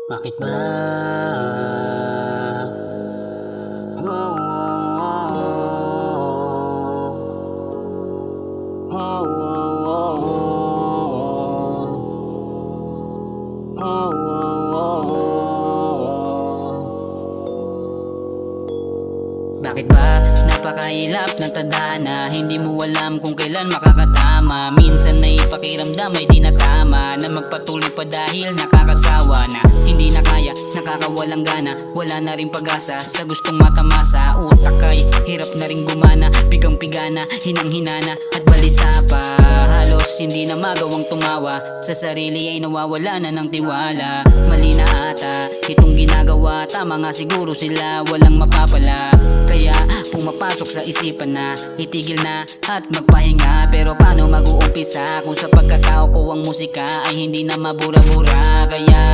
Bakit ba? Oh, oh, oh, oh, oh, oh, oh. Bakit ba napakahirap ng tadhana? Hindi mo alam kung kailan makakatama. Minsan na ipakiramdam ay di na tama, na magpatuloy pa dahil nakakasawa na. Hindi na kaya, nakakawalang gana, wala na rin pag-asa sa gustong matamasa. Utak ay hirap na rin gumana, bigang pigana, hinang-hinana at balisa pa. Halos hindi na magawang tumawa, sa sarili ay nawawala na ng tiwala. Mali na ata itong ginagawa, tama nga siguro sila, walang mapapala. Kaya pumapasok sa isipan na itigil na at magpahinga. Pero paano mag-uumpisa kung sa pagkatao ko ang musika ay hindi na mabura-bura? Kaya